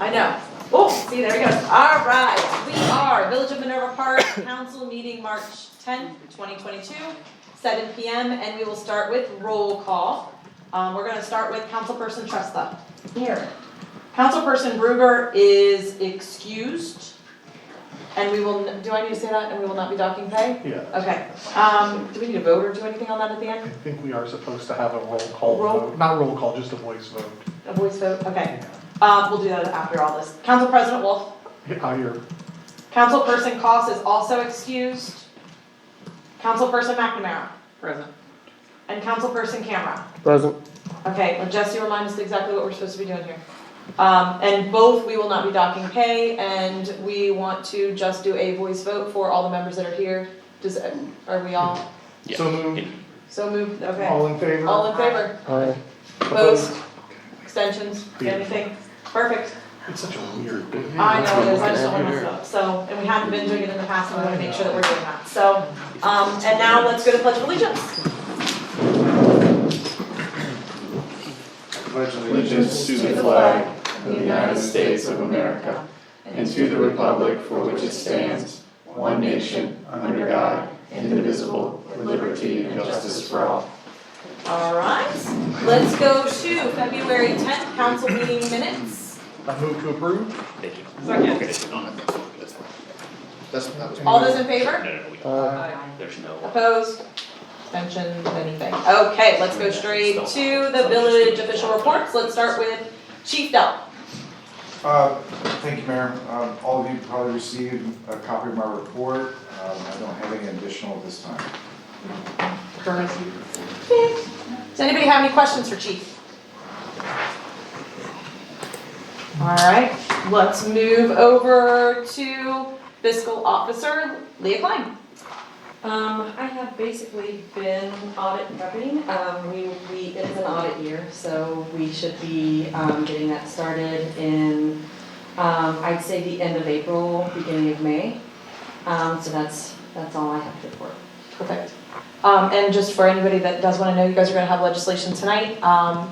I know. Oh, see, there he goes. All right, we are Village of Minerva Park Council meeting March 10th, 2022, 7 p.m. and we will start with roll call. We're going to start with Councilperson Tresta. Here. Councilperson Bruger is excused. And we will, do I need to say that? And we will not be docking pay? Yeah. Okay. Do we need to vote or do anything on that at the I end? think we are supposed to have a roll call vote, not roll call, just a voice vote. A voice vote? Okay. We'll do that after all this. Council President Wolf. Here. Councilperson Koss is also excused. Councilperson McNamara. Present. And Councilperson Camera. Present. Okay, well, Jesse, remind us exactly what we're supposed to be doing here. And both, we will not be docking pay, and we want to just do a voice vote for all the members that are here. Are we all Yeah. So moved. so moved? Okay. All in favor? All in favor? Aye. Opposed? Extensions? Anything? Perfect. It's such a weird bit. I know it is, I just don't want to mess it up. So, and we haven't been doing it in the past, and we want to make sure that we're doing that. So, and now let's go to Pledge of Allegiance. Pledge allegiance to the flag of the United States of America and to the republic for which it stands, one nation, under God, indivisible, with liberty and justice for all. All right, let's go to February 10th council meeting minutes. I move to approve. Thank you. Second. That's All those in favor? Aye. There's no. Opposed? Extensions, anything? Okay, let's go straight to the village official reports. Let's start with Chief Dell. Thank you, Mayor. All of you probably received a copy of my report. I don't have any additional at this time. Does anybody have any questions for Chief? All right, let's move over to fiscal officer Leah Klein. I have basically been audit prepping. It is an audit year, so we should be getting that started in, I'd say the end of April, beginning of May. So that's all I have to report. Perfect. And just for anybody that does want to know, you guys are going to have legislation tonight.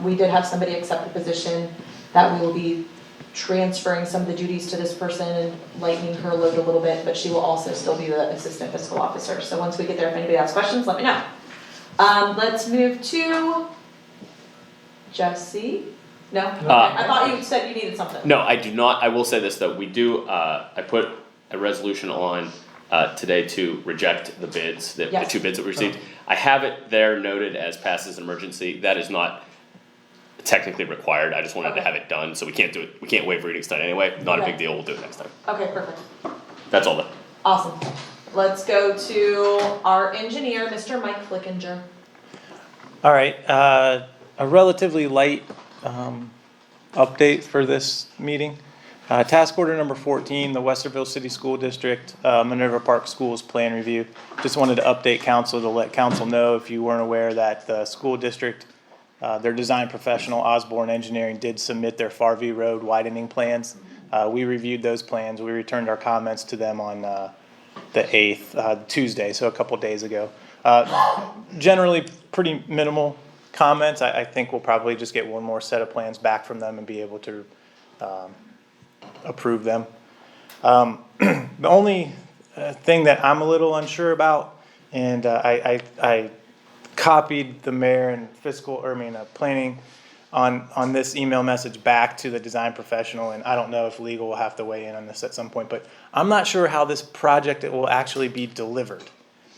We did have somebody accept the position that we will be transferring some of the duties to this person and lightening her load a little bit, but she will also still be the assistant fiscal officer. So once we get there, if anybody has questions, let me know. Let's move to Jesse. No? Okay. I thought you said you needed something. No, I do not. I will say this though, we do, I put a resolution on today to reject the bids, the Yes. 2 bids that we received. I have it there noted as passed as emergency. That is not technically required. I just wanted to have it done, so we can't do it. We can't waive readings tonight anyway. Not a Okay. big deal. We'll do it next time. Okay, perfect. That's all then. Awesome. Let's go to our engineer, Mr. Mike Flickinger. All right, a relatively light update for this meeting. Task order number 14, the Westerville City School District, Minerva Park Schools Plan Review. Just wanted to update council to let council know, if you weren't aware, that the school district, their design professional, Osborne Engineering, did submit their Farview Road widening plans. We reviewed those plans. We returned our comments to them on the 8th, Tuesday, so a couple days ago. Generally pretty minimal comments. I think we'll probably just get one more set of plans back from them and be able to approve them. The only thing that I'm a little unsure about, and I copied the mayor and planning on this email message back to the design professional, and I don't know if legal will have to weigh in on this at some point, but I'm not sure how this project will actually be delivered.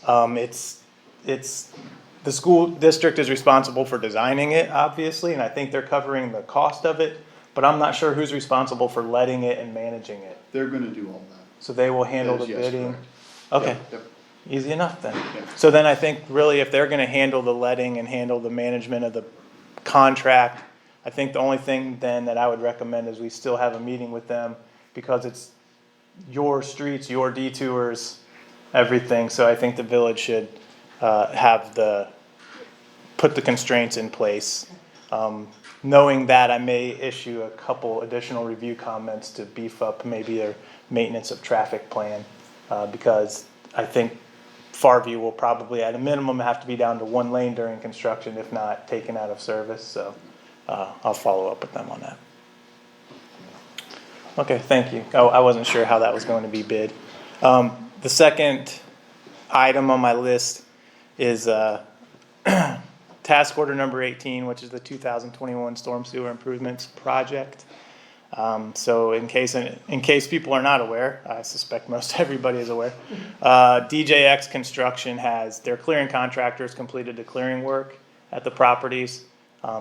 It's the school district is responsible for designing it, obviously, and I think they're covering the cost of it, but I'm not sure who's responsible for letting it and managing it. They're gonna do all that. So they will handle the That is, yes, bidding? correct. Okay. Yep. Easy enough then. Yeah. So then I think really if they're gonna handle the letting and handle the management of the contract, I think the only thing then that I would recommend is we still have a meeting with them, because it's your streets, your detours, everything. So I think the village should put the constraints in place. Knowing that, I may issue a couple additional review comments to beef up maybe their maintenance of traffic plan, because I think Farview will probably at a minimum have to be down to 1 lane during construction, if not taken out of service, so I'll follow up with them on that. Okay, thank you. Oh, I wasn't sure how that was going to be bid. The second item on my list is task order number 18, which is the 2021 storm sewer improvements project. So in case people are not aware, I suspect most everybody is aware, DJX Construction has, their clearing contractors completed the clearing work at the properties.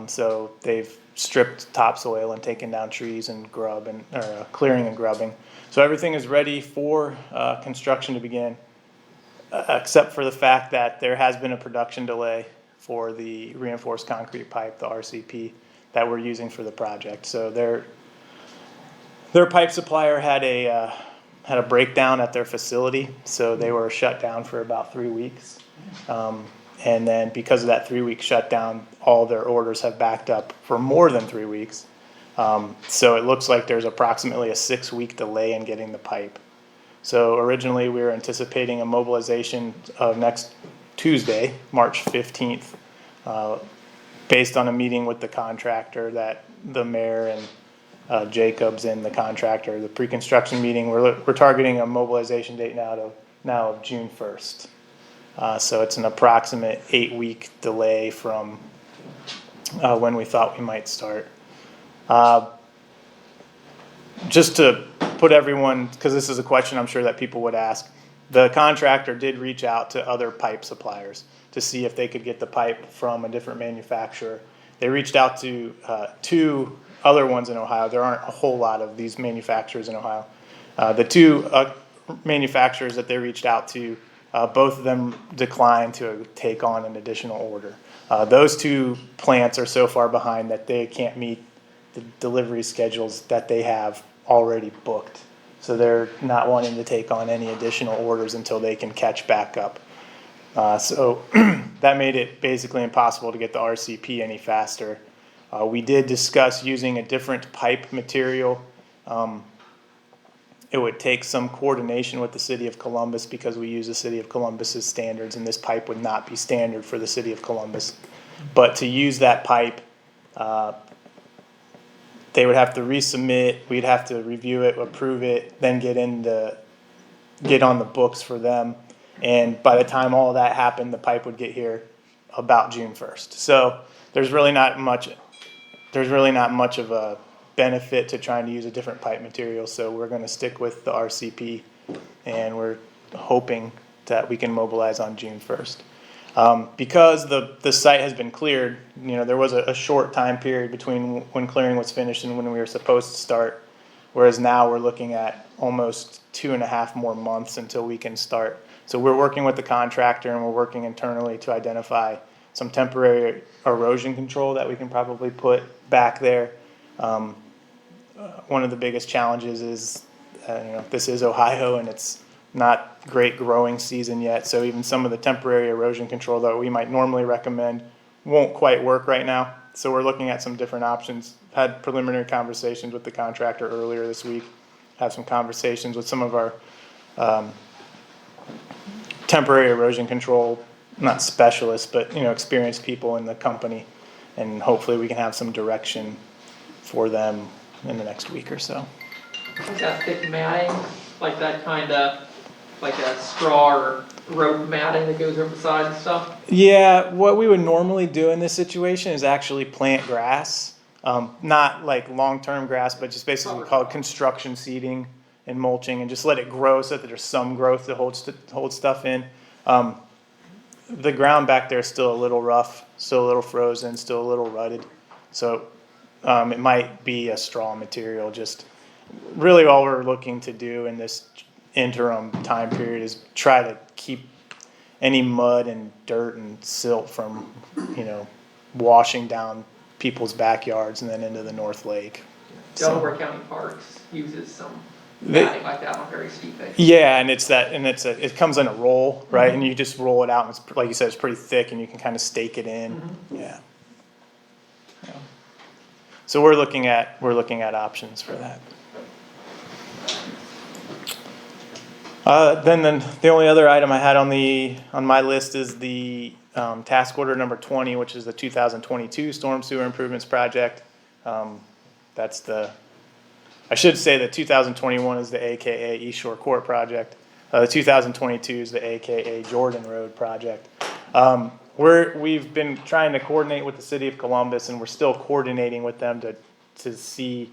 So they've stripped topsoil and taken down trees and grub and, clearing and grubbing. So everything is ready for, construction to begin, except for the fact that there has been a production delay for the reinforced concrete pipe, the RCP, that we're using for the project. So their pipe supplier had a breakdown at their facility, so they were shut down for about 3 weeks. And then because of that 3-week shutdown, all their orders have backed up for more than 3 weeks. So it looks like there's approximately a 6-week delay in getting the pipe. So originally we were anticipating a mobilization of next Tuesday, March 15th, based on a meeting with the contractor that the mayor and Jacobs and the contractor, the pre-construction meeting, we're targeting a mobilization date now of June 1st. So it's an approximate 8-week delay from when we thought we might start. Just to put everyone, because this is a question I'm sure that people would ask, the contractor did reach out to other pipe suppliers to see if they could get the pipe from a different manufacturer. They reached out to 2 other ones in Ohio. There aren't a whole lot of these manufacturers in Ohio. The 2 manufacturers that they reached out to, both of them declined to take on an additional order. Those 2 plants are so far behind that they can't meet the delivery schedules that they have already booked. So they're not wanting to take on any additional orders until they can catch back up. So that made it basically impossible to get the RCP any faster. We did discuss using a different pipe material. It would take some coordination with the city of Columbus because we use the city of Columbus's standards, and this pipe would not be standard for the city of Columbus. But to use that pipe, they would have to resubmit, we'd have to review it, approve it, then get on the books for them. And by the time all of that happened, the pipe would get here about June 1st. So there's really not much of a benefit to trying to use a different pipe material. So we're going to stick with the RCP, and we're hoping that we can mobilize on June 1st. Because the site has been cleared, there was a short time period between when clearing was finished and when we were supposed to start, whereas now we're looking at almost 2.5 more months until we can start. So we're working with the contractor and we're working internally to identify some temporary erosion control that we can probably put back there. One of the biggest challenges is, this is Ohio and it's not great growing season yet, so even some of the temporary erosion control that we might normally recommend won't quite work right now. So we're looking at some different options. Had preliminary conversations with the contractor earlier this week. Had some conversations with some of our temporary erosion control, not specialists, but experienced people in the company, and hopefully we can have some direction for them in the next week or so. Like that thick matting, like that kind of, like a straw or rope matting that goes over the sides and stuff? Yeah, what we would normally do in this situation is actually plant grass. Not like long-term grass, but just basically called construction seeding and mulching, and just let it grow so that there's some growth to hold stuff in. The ground back there is still a little rough, still a little frozen, still a little rutted. So it might be a straw material. Just really all we're looking to do in this interim time period is try to keep any mud and dirt and silt from, washing down people's backyards and then into the North Lake. Delaware County Parks uses some matting like that on very steep things. Yeah, and it comes in a roll, right? Mm-hmm. And you just roll it out, and it's, like you said, it's pretty thick, and you can kind of stake it in. Mm-hmm. Yeah. So we're looking at options for that. Then the only other item I had on my list is the task order number 20, which is the 2022 storm sewer improvements project. That's the I should say that 2021 is the AKA East Shore Court project. The 2022 is the AKA Jordan Road project. We've been trying to coordinate with the city of Columbus, and we're still coordinating with them to see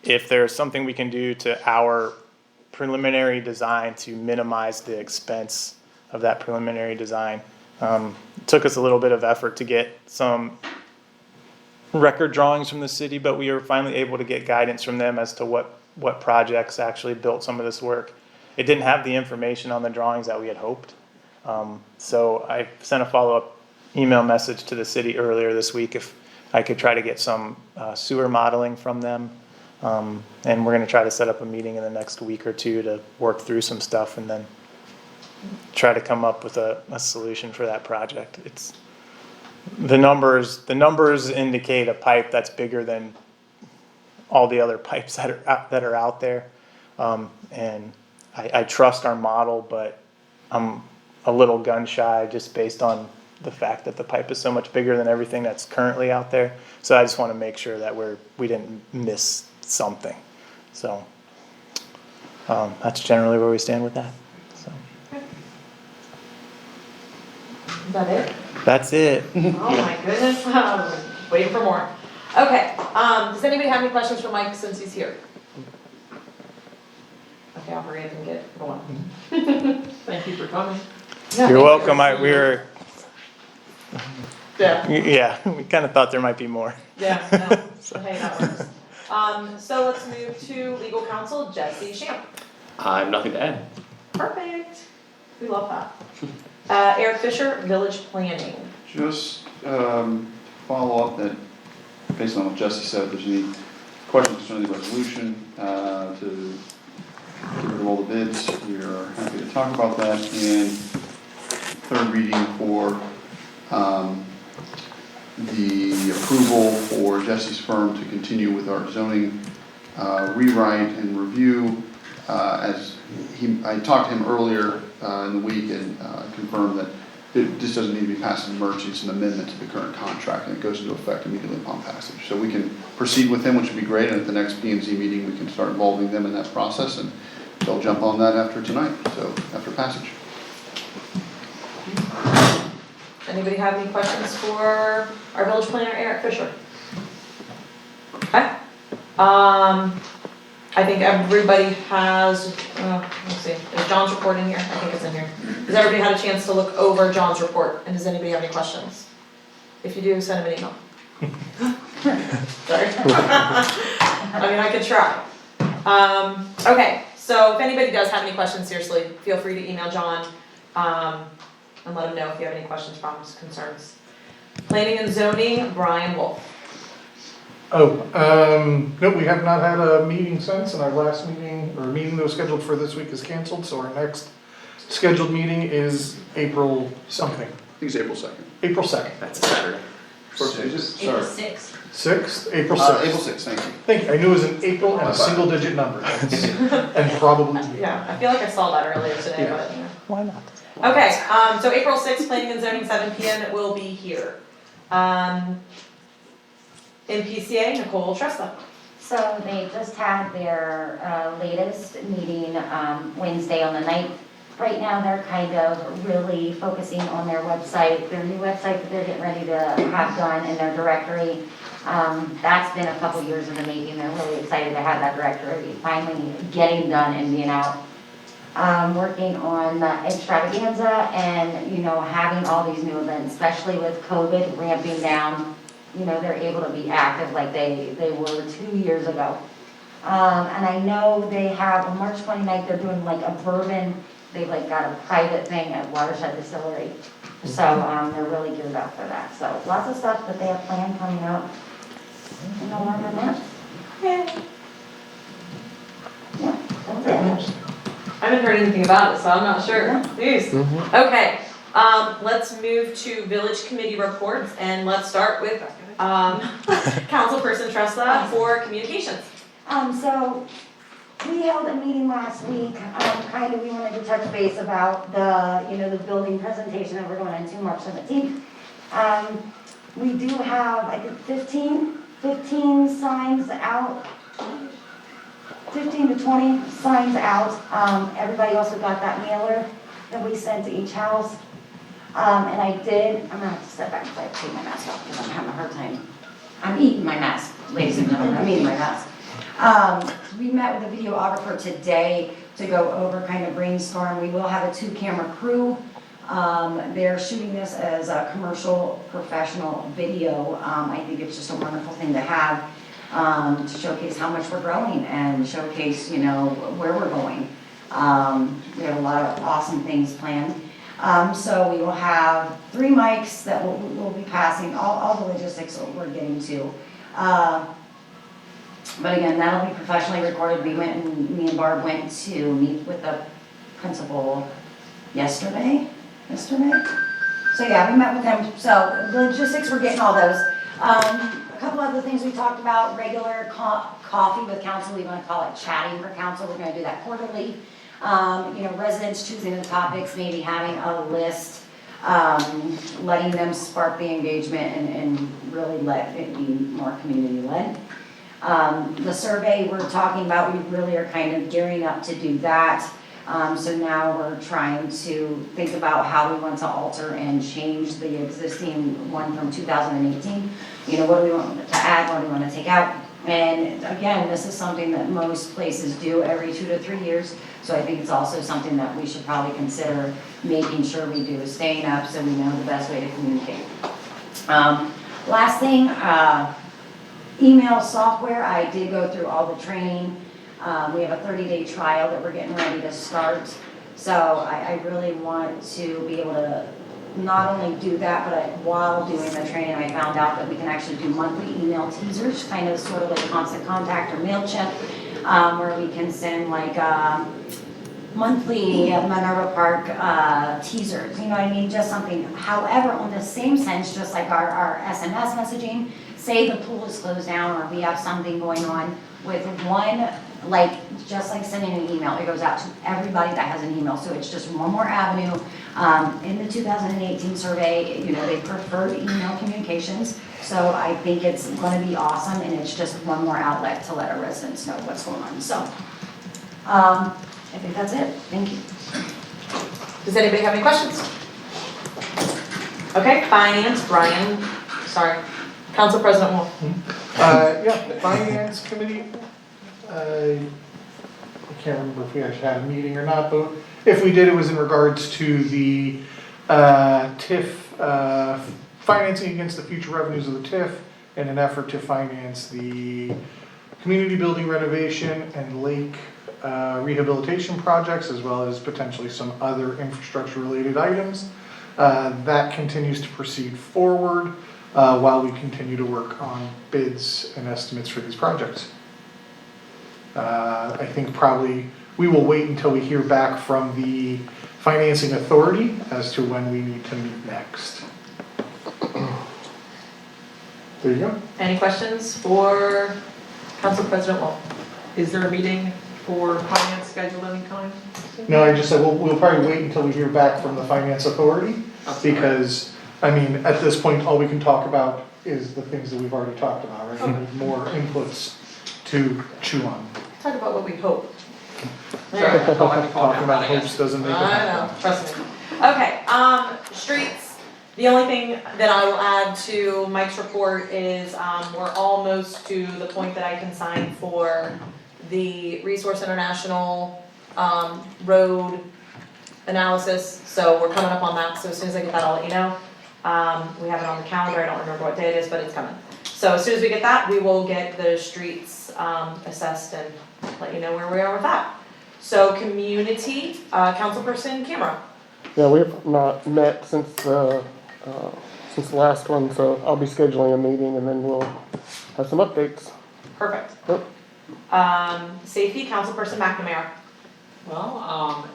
if there's something we can do to our preliminary design to minimize the expense of that preliminary design. It took us a little bit of effort to get some record drawings from the city, but we were finally able to get guidance from them as to what projects actually built some of this work. It didn't have the information on the drawings that we had hoped. So I sent a follow-up email message to the city earlier this week if I could try to get some sewer modeling from them. And we're gonna try to set up a meeting in the next week or two to work through some stuff and then try to come up with a solution for that project. It's, the numbers indicate a pipe that's bigger than all the other pipes that are out there. And I trust our model, but I'm a little gun shy just based on the fact that the pipe is so much bigger than everything that's currently out there. So I just want to make sure that we didn't miss something. So that's generally where we stand with that. So Is that it? that's it. Oh my goodness, waiting for more. Okay, does anybody have any questions for Mike since he's here? Okay, I'll hurry up and get going. Thank you for coming. You're welcome. Yeah, We kind of thought there might be more. yeah, no, hey, that works. So let's move to legal counsel, Jesse Shamp. I have nothing to add. Perfect, we love that. Eric Fisher, village planning. Just follow up that, based on what Jesse said, if there's any questions concerning the resolution, to get rid of all the bids, we are happy to talk about that. And third reading for the approval for Jesse's firm to continue with our zoning rewrite and review. I talked to him earlier in the week and confirmed that this doesn't need to be passed in emergency, it's an amendment to the current contract and it goes into effect immediately upon passage. So we can proceed with him, which would be great, and at the next P&Z meeting we can start involving them in that process, and they'll jump on that after tonight, so after passage. Anybody have any questions for our village planner, Eric Fisher? Okay. I think everybody has, let's see, is John's report in here? I think it's in here. Has everybody had a chance to look over John's report, and does anybody have any questions? If you do, send him an email. Sorry. I mean, I could try. Okay, so if anybody does have any questions, seriously, feel free to email John, and let him know if you have any questions, problems, concerns. Planning and zoning, Brian Wolf. No, we have not had a meeting since, and our last meeting, or meeting that was scheduled for this week is canceled, so our next scheduled meeting is April something. I think it's April 2nd. April 2nd. That's a Saturday. First, is it? April Sorry. 6th. 6th, April 6th. April 6th, thank you. Thank you, I knew it was an April and a single digit number. And probably. Yeah, I feel like I saw that earlier today, Yeah. but. Why not? Okay, so April 6th, planning and zoning, 7 PM, it will be here. MPCA, Nicole Tresta. So they just had their latest meeting Wednesday on the 9th. Right now, they're kind of really focusing on their website, their new website that they're getting ready to have done, and their directory. That's been a couple years in the making. They're really excited to have that directory finally getting done and being out. Working on the extravaganza and, having all these new events, especially with COVID ramping down. They're able to be active like they were 2 years ago. And I know they have, on March 29th, they're doing like a bourbon, they've like got a private thing at Watershed Distillery. So they're really geared up for that. So lots of stuff that they have planned coming up in November month. Yeah, that's it. I haven't heard anything about it, so I'm not sure. Jeez. Okay, let's move to village committee reports, and let's start with, Councilperson Tresta for communications. So we held a meeting last week, we wanted to touch base about the building presentation that we're going into March 17th. We do have, I think, 15 signs out. 15 to 20 signs out. Everybody also got that mailer that we sent to each house. And I'm gonna have to step back because I have to take my mask off because I'm having a hard time. I'm eating my mask, ladies and gentlemen, I'm eating my mask. We met with a videographer today to go over, kind of brainstorm. We will have a 2-camera crew. They're shooting this as a commercial professional video. I think it's just a wonderful thing to have, to showcase how much we're growing and showcase, you know, where we're going. We have a lot of awesome things planned. So we will have 3 mics that we'll be passing, all the logistics that we're getting to. But again, that'll be professionally recorded. Me and Barb went to meet with the principal yesterday. So yeah, we met with them. So the logistics, we're getting all those. A couple other things we talked about, regular coffee with council. We want to call it chatting for council. We're going to do that quarterly. You know, residents choosing the topics, maybe having a list, letting them spark the engagement and really let it be more community led. The survey we're talking about, we really are kind of gearing up to do that. So now we're trying to think about how we want to alter and change the existing one from 2018. You know, what do we want to add, what do we want to take out? And again, this is something that most places do every 2 to 3 years. So I think it's also something that we should probably consider making sure we do, staying up so we know the best way to communicate. Last thing, email software. I did go through all the training. We have a 30-day trial that we're getting ready to start. So I really want to be able to not only do that, but while doing the training, I found out that we can actually do monthly email teasers, kind of sort of like Constant Contact or MailChimp, where we can send like monthly Minerva Park teasers, you know what I mean? Just something. However, on the same sense, just like our SMS messaging, say the pool is closed down or we have something going on with one, like just like sending an email, it goes out to everybody that has an email. So it's just one more avenue. In the 2018 survey, you know, they preferred email communications. So I think it's going to be awesome, and it's just one more outlet to let our residents know what's going on. So I think that's it. Thank you. Does anybody have any questions? Okay, finance, Brian, sorry, Council President Wolf. Yeah, Finance Committee, I can't remember if we actually had a meeting or not, but if we did, it was in regards to the TIF, financing against the future revenues of the TIF in an effort to finance the community building renovation and lake rehabilitation projects, as well as potentially some other infrastructure related items. That continues to proceed forward while we continue to work on bids and estimates for these projects. I think probably we will wait until we hear back from the financing authority as to when we need to meet next. There you go. Any questions for Council President Wolf? Is there a meeting for finance scheduled any kind? No, I just said we'll probably wait until we hear back from the finance authority, because, I mean, at this point, all we can talk about is the things that we've already talked about, right? We need more inputs to chew on. Talk about what we hope. Sorry, I thought I'd be calling Talking about everybody hopes doesn't make it I happen. know, trust me. Okay, streets. The only thing that I will add to Mike's report is, we're almost to the point that I can sign for the Resource International, road analysis. So we're coming up on that, so as soon as I get that, I'll let you know. We have it on the calendar, I don't remember what day it is, but it's coming. So as soon as we get that, we will get the streets, assessed and let you know where we are with that. So community, councilperson Camera. Yeah, we have not met since the last one, so I'll be scheduling a meeting and then we'll have some updates. Perfect. Yep. Safety, councilperson McNamara. Well,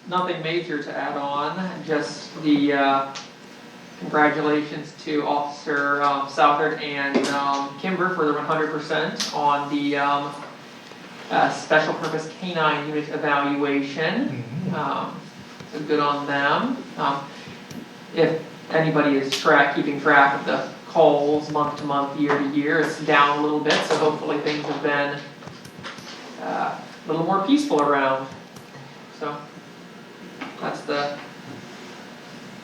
nothing major to add on, just the congratulations to Officer Southard and Kimber for the 100% on the Special Purpose Canine Unit evaluation. So good on them. If anybody is keeping track of the calls month to month, year to year, it's down a little bit, so hopefully things have been little more peaceful around. So, that's the,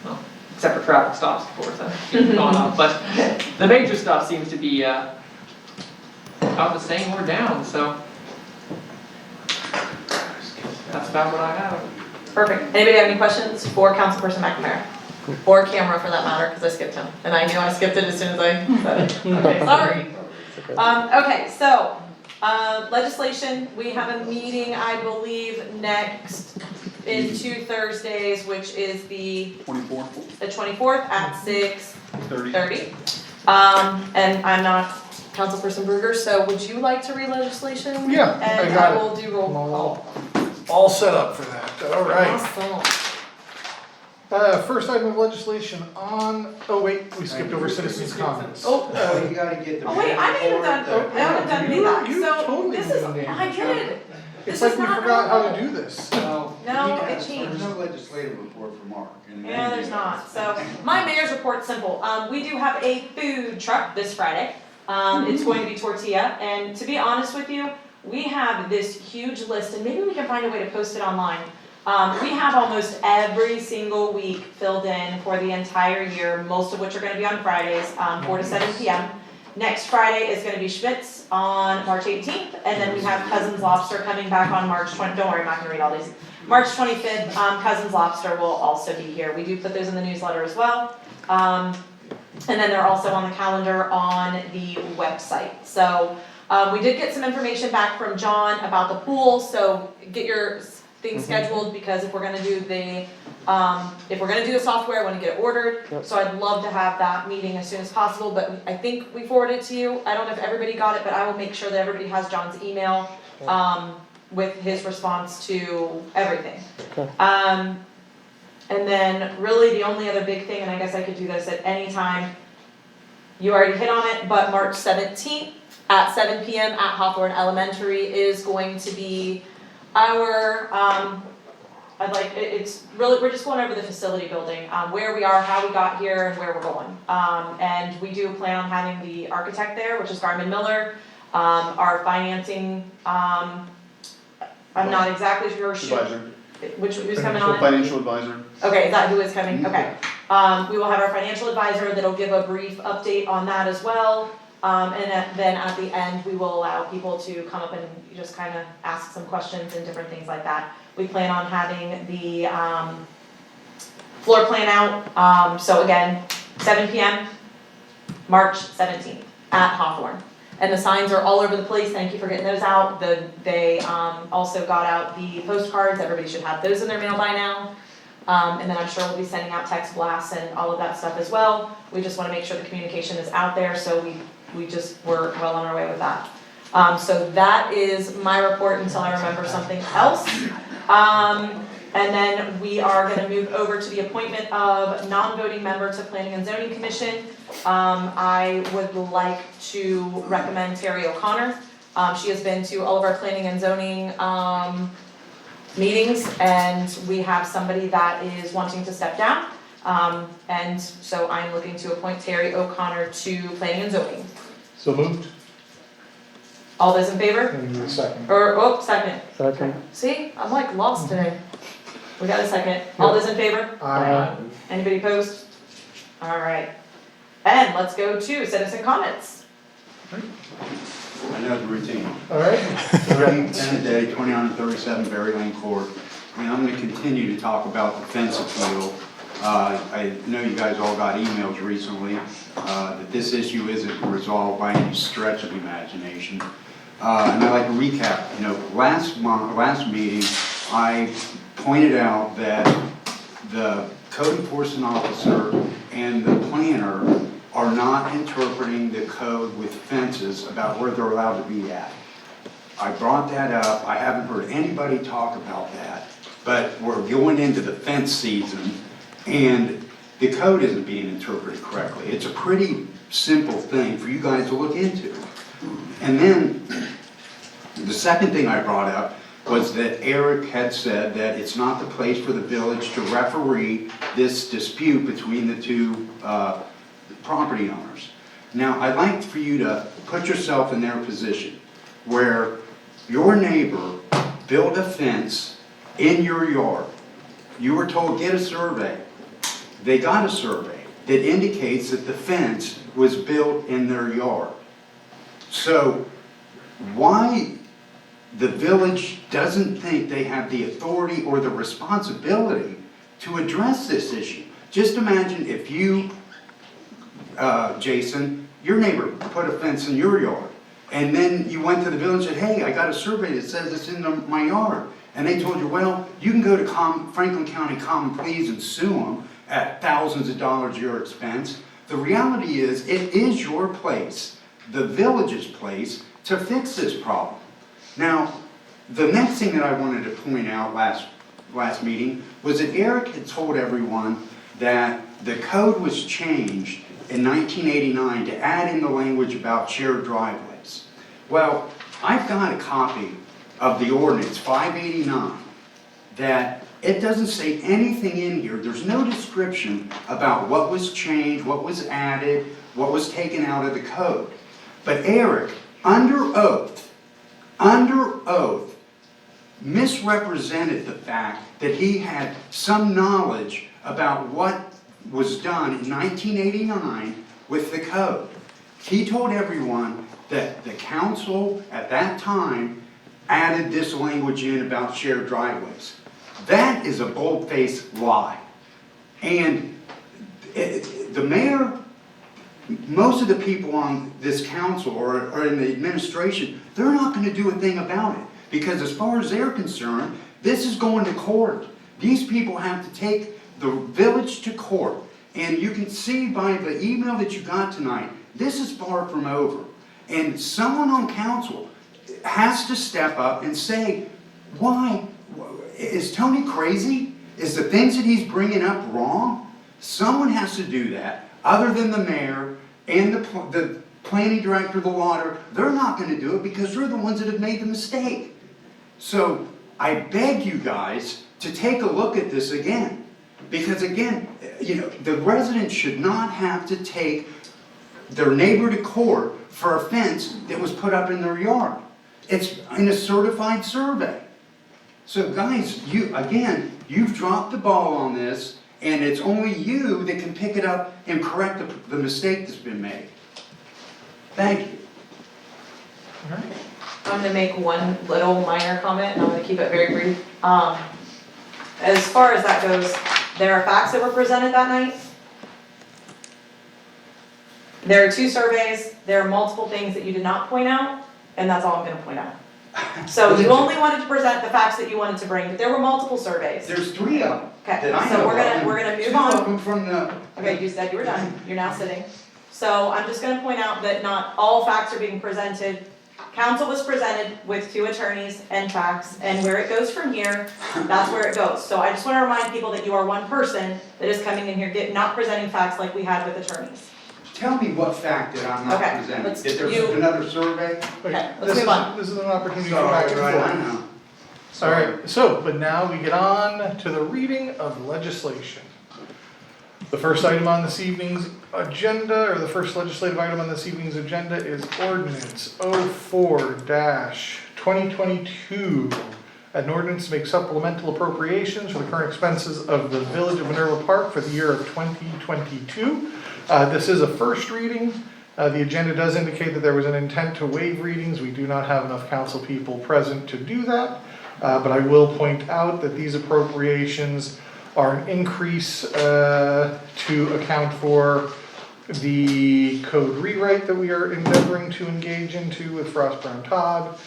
well, except for traffic stops, of course, that's gone up, but the major stuff seems to be, about the same or down, so. That's about what I have. Perfect. Anybody have any questions for Councilperson McNamara? Or camera for that matter, because I skipped him. And I knew I skipped it as soon as I said it. Okay, sorry. Okay, so, legislation, we have a meeting, I believe, next in 2 Thursdays, which is the 24th at 6:30. And I'm not Councilperson Bruger, so would you like to read legislation? Yeah, I And got I it. will do roll call. All set up for that, all right. Awesome. First item of legislation on, oh wait, we skipped over citizens' comments. Oh, You gotta get the. oh wait, I haven't even done, I haven't done any of that, You so totally this is, did. I did. It's This like is we not forgot how normal. to do this. No, it changed. There's no legislative report for Mark. and Yeah, there's not, so, my mayor's report's simple, we do have a food truck this Friday, it's going to be tortilla, and to be honest with you, we have this huge list, and maybe we can find a way to post it online. We have almost every single week filled in for the entire year, most of which are gonna be on Fridays, 4 to 7 p.m. Next Friday is gonna be Schmitz on March 18th, and then we have Cousins Lobster coming back on March 20th, don't worry, I'm not gonna read all these. March 25th, Cousins Lobster will also be here, we do put those in the newsletter as well. And then they're also on the calendar on the website, so, we did get some information back from John about the pool, so get your things scheduled, because if we're gonna do the software, I wanna get it ordered. Yep. So I'd love to have that meeting as soon as possible, but I think we forwarded it to you, I don't know if everybody got it, but I will make sure that everybody has John's email, with his response to everything. Okay. And then really the only other big thing, and I guess I could do this at any time, you already hit on it, but March 17th at 7 p.m. at Hawthorne Elementary is going to be our, it's really, we're just going over the facility building, where we are, how we got here, and where we're going. And we do plan on having the architect there, which is Garmin Miller, our financing, I'm not exactly sure. Advisor. Who's coming on it? Financial advisor. Okay, is that who is coming? Okay. We will have our financial advisor that'll give a brief update on that as well. Then at the end, we will allow people to come up and just kind of ask some questions and different things like that. We plan on having the floor plan out, so again, 7 p.m., March 17th at Hawthorne. And the signs are all over the place, thank you for getting those out. They also got out the postcards, everybody should have those in their mail by now. And then I'm sure we'll be sending out text blasts and all of that stuff as well. We just wanna make sure the communication is out there, so we're well on our way with that. So that is my report until I remember something else. And then we are gonna move over to the appointment of non-voting member to Planning and Zoning Commission. I would like to recommend Terry O'Connor. She has been to all of our planning and zoning, meetings, and we have somebody that is wanting to step down. And so I'm looking to appoint Terry O'Connor to planning and zoning. So moved. All those in favor? And give it a second. Second. Second. See, I'm like lost today. We got a second. All those in favor? Aye. Anybody opposed? All right. And let's go to citizen comments. I know the routine. All right. 10 a day, 2937 Berry Lane Court. I mean, I'm gonna continue to talk about the fence appeal. I know you guys all got emails recently, that this issue isn't resolved by any stretch of imagination. And I'd like to recap, last meeting, I pointed out that the code enforcement officer and the planner are not interpreting the code with fences about where they're allowed to be at. I brought that up, I haven't heard anybody talk about that, but we're going into the fence season and the code isn't being interpreted correctly. It's a pretty simple thing for you guys to look into. And then, the second thing I brought up was that Eric had said that it's not the place for the village to referee this dispute between the two property owners. Now, I'd like for you to put yourself in their position, where your neighbor build a fence in your yard. You were told, get a survey. They got a survey that indicates that the fence was built in their yard. So why the village doesn't think they have the authority or the responsibility to address this issue? Just imagine if you, Jason, your neighbor put a fence in your yard, and then you went to the village and said, hey, I got a survey that says it's in my yard. And they told you, well, you can go to Franklin County Common Pleas and sue them at thousands of dollars at your expense. The reality is, it is your place, the village's place, to fix this problem. Now, the next thing that I wanted to point out last meeting was that Eric had told everyone that the code was changed in 1989 to add in the language about shared driveways. Well, I've got a copy of the ordinance 589 that it doesn't say anything in here. There's no description about what was changed, what was added, what was taken out of the code. But Eric, under oath, misrepresented the fact that he had some knowledge about what was done in 1989 with the code. He told everyone that the council at that time added this language in about shared driveways. That is a bold-faced lie. And the mayor, most of the people on this council or in the administration, they're not going to do a thing about it. Because as far as they're concerned, this is going to court. These people have to take the village to court. And you can see by the email that you got tonight, this is far from over. And someone on council has to step up and say, why? Is Tony crazy? Is the things that he's bringing up wrong? Someone has to do that, other than the mayor and the planning director of the water. They're not going to do it because they're the ones that have made the mistake. So I beg you guys to take a look at this again. Because again, the residents should not have to take their neighbor to court for a fence that was put up in their yard. It's in a certified survey. So guys, you've dropped the ball on this, and it's only you that can pick it up and correct the mistake that's been made. Thank you. All right. I'm gonna make one little minor comment, and I'm gonna keep it very brief. As far as that goes, there are facts that were presented that night. There are 2 surveys, there are multiple things that you did not point out, and that's all I'm gonna point out. So you only wanted to present the facts that you wanted to bring, but there were multiple surveys. There's 3 of them. Okay, that I so know we're of, gonna move 2 on. of them from the. Okay, you said you were done, you're now sitting. So I'm just gonna point out that not all facts are being presented. Council was presented with 2 attorneys and facts, and where it goes from here, that's where it goes. So I just wanna remind people that you are one person that is coming in here, not presenting facts like we had with attorneys. Tell me what fact that I'm not Okay, presenting. let's- If there's you- another survey? Okay, let's This move is- on. This is an opportunity for Sorry, back and right, forth. I know. All right, so, but now we get on to the reading of legislation. The first item on this evening's agenda, or the first legislative item on this evening's agenda is ordinance 04-2022. An ordinance to make supplemental appropriations for the current expenses of the Village of Minerva Park for the year of 2022. This is a first reading. The agenda does indicate that there was an intent to waive readings. We do not have enough council people present to do that. But I will point out that these appropriations are an increase to account for the code rewrite that we are endeavoring to engage into with Frost Brown Todd.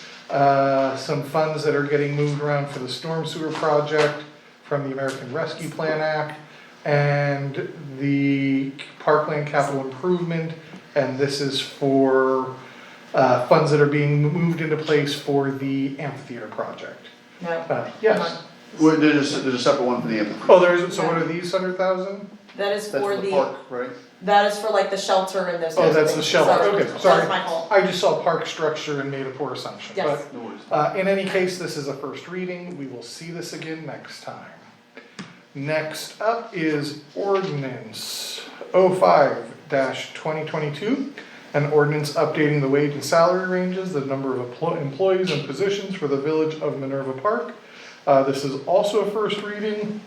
Some funds that are getting moved around for the storm sewer project from the American Rescue Plan Act, and the Parkland Capital Improvement, and this is for funds that are being moved into place for the amphitheater project. No, Yes. Well, there's a separate one for the amphitheater. Oh, so what are these 100,000? that is That's for for the the, park, right? that is for like the shelter and those Oh, types of that's the things. shelter, okay, sorry. That's my fault. I just saw park structure and made a poor assumption. Yes. No worries. But, in any case, this is a first reading. We will see this again next time. Next up is ordinance 05-2022. An ordinance updating the wage and salary ranges, the number of employees and positions for the Village of Minerva Park. This is also a first reading.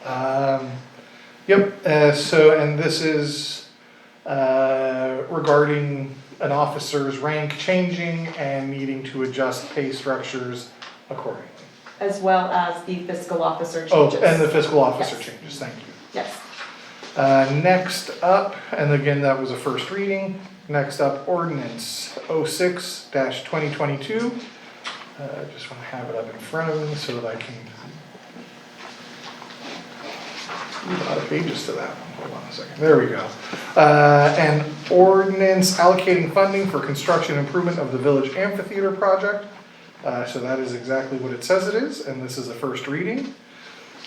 And this is regarding an officer's rank changing and needing to adjust pay structures accordingly. As well as the fiscal officer Oh, changes. and the fiscal officer Yes. changes, thank you. Yes. Next up, and again, that was a first reading. Next up, ordinance 06-2022. I just want to have it up in front of me so that I can. A lot of pages to that one. Hold on a second. There we go. An ordinance allocating funding for construction improvement of the village amphitheater project. So that is exactly what it says it is, and this is a first reading.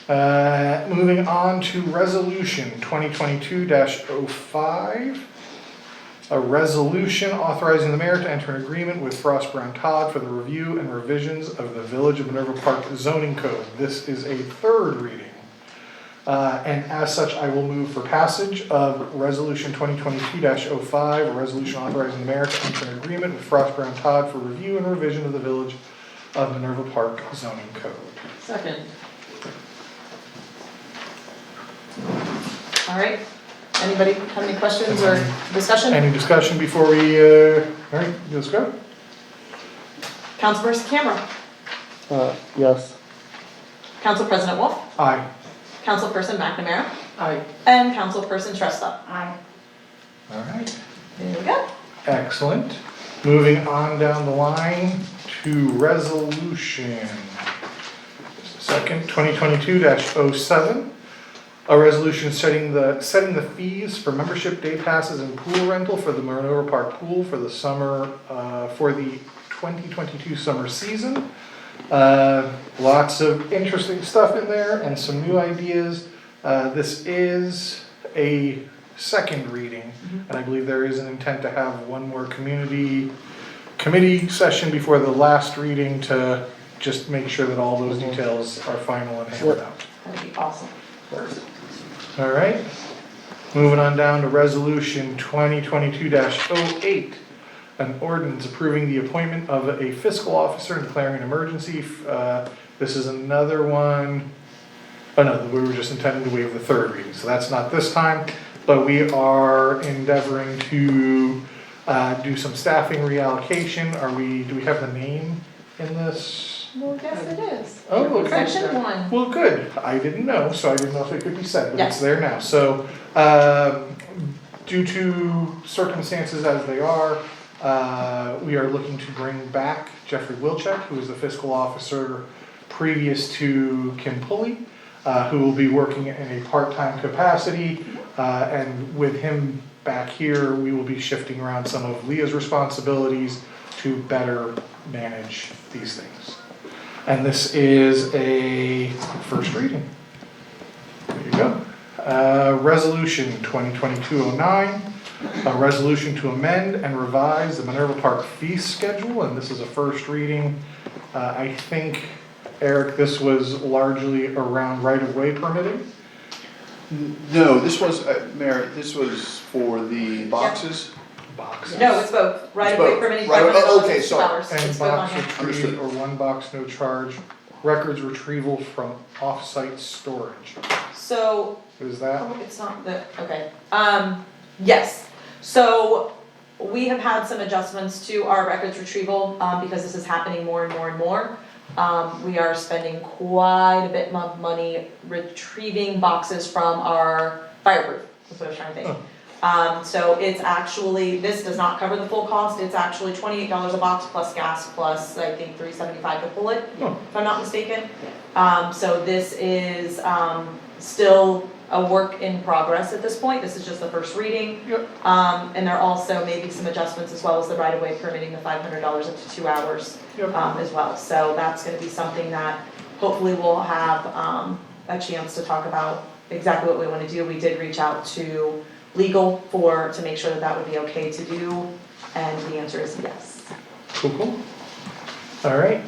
Moving on to resolution 2022-05. A resolution authorizing the mayor to enter an agreement with Frost Brown Todd for the review and revisions of the Village of Minerva Park zoning code. This is a third reading. And as such, I will move for passage of resolution 2022-05, a resolution authorizing the mayor to enter an agreement with Frost Brown Todd for review and revision of the Village of Minerva Park zoning code. Second. All right. Anybody have any questions or discussion? Any discussion before we, all right, let's go. Councilperson Camera, Yes. Council President Wolf, Aye. Councilperson McNamara, Aye. and Councilperson Shrestha. Aye. All right. There we go. Excellent. Moving on down the line to resolution. Just a second, 2022-07. A resolution setting the fees for membership day passes and pool rental for the Minerva Park Pool for the summer, for the 2022 summer season. Lots of interesting stuff in there and some new ideas. This is a second reading, and I believe there is an intent to have one more committee session before the last reading to just make sure that all those details are final and hammered out. That'd be awesome. All right, moving on down to resolution 2022-08. An ordinance approving the appointment of a fiscal officer and declaring an emergency. This is another one. Oh no, we were just intending to waive the third reading, so that's not this time. But we are endeavoring to do some staffing reallocation. Do we have the name in this? Well, yes, it is. Oh, okay. Section 1. Well, good. I didn't know, so I didn't know if it could be said, but Yes. it's there now. So, due to circumstances as they are, we are looking to bring back Jeffrey Wilczek, who is the fiscal officer previous to Kim Pulley, who will be working in a part-time capacity. And with him back here, we will be shifting around some of Leah's responsibilities to better manage these things. And this is a first reading. There you go. Resolution 2022-09, a resolution to amend and revise the Minerva Park fee schedule, and this is a first reading. I think, Eric, this was largely around right-of-way permitting. No, this was, Mayor, this was for the boxes? Box. No, it's both. Right of way both. permitting, Right, $500, okay, $2. sorry. It's And both on box here. retrieve Understood. or one box, no charge. Records retrieval from off-site storage. So, Is that? oh, it's not the, okay. Yes. So, we have had some adjustments to our records retrieval, because this is happening more and more and more. We are spending quite a bit of money retrieving boxes from our fireproof, that's what I was trying to think. So it's actually, this does not cover the full cost, it's actually $28 a box plus gas plus, I think, $3.75 to pull it, Oh. if I'm not mistaken. So this is, still a work in progress at this point, this is just the first reading. Yep. And there are also maybe some adjustments as well as the right-of-way permitting, the $500 up to 2 hours, Yep. as well. So that's gonna be something that hopefully we'll have, a chance to talk about exactly what we wanna do. We did reach out to legal to make sure that that would be okay to do, and the answer is yes. Cool. All right,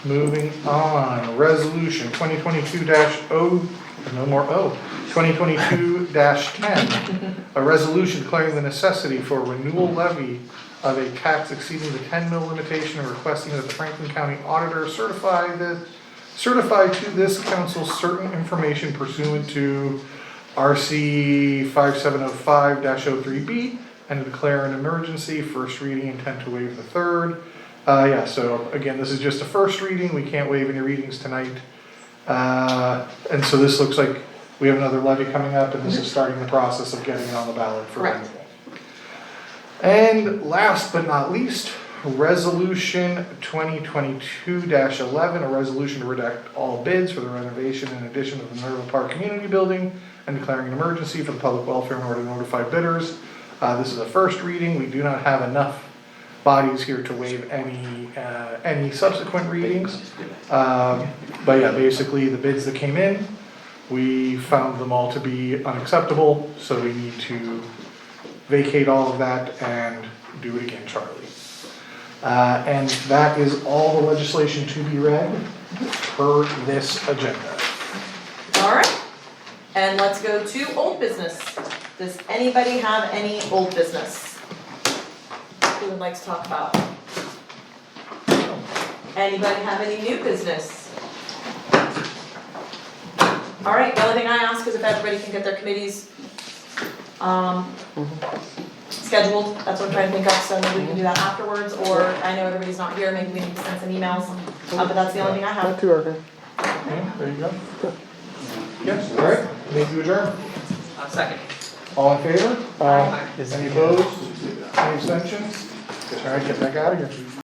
moving on, resolution 2022-2022 2022-10, a resolution declaring the necessity for renewal levy of a tax exceeding the 10 mil limitation and requesting that the Franklin County Auditor certify to this council certain information pursuant to RC 5705-03B and to declare an emergency, first reading, intent to waive the third. Yeah, so again, this is just a first reading, we can't waive any readings tonight. And so this looks like we have another levy coming up, and this is starting the process of getting it on the ballot for Correct. renewal. And last but not least, Resolution 2022-11, a resolution to redact all bids for the renovation and addition of the Minerva Park Community Building and declaring an emergency for the public welfare in order to notify bidders. This is a first reading, we do not have enough bodies here to waive any subsequent readings. But yeah, basically the bids that came in, we found them all to be unacceptable, so we need to vacate all of that and do it again, Charlie. And that is all the legislation to be read per this agenda. All right, and let's go to old business. Does anybody have any old business who would like to talk about? Anybody have any new business? All right, the only thing I ask is if everybody can get their committees scheduled, that's what I'm trying to think of, so maybe we can do that afterwards, or I know everybody's not here, maybe we need to send some emails, but that's the only thing I have. Not too early. Okay, there you go. Yes, all right, need to adjourn. Second. All in favor? Aye. Any opposed? Any abstentions? All right, get back out of here.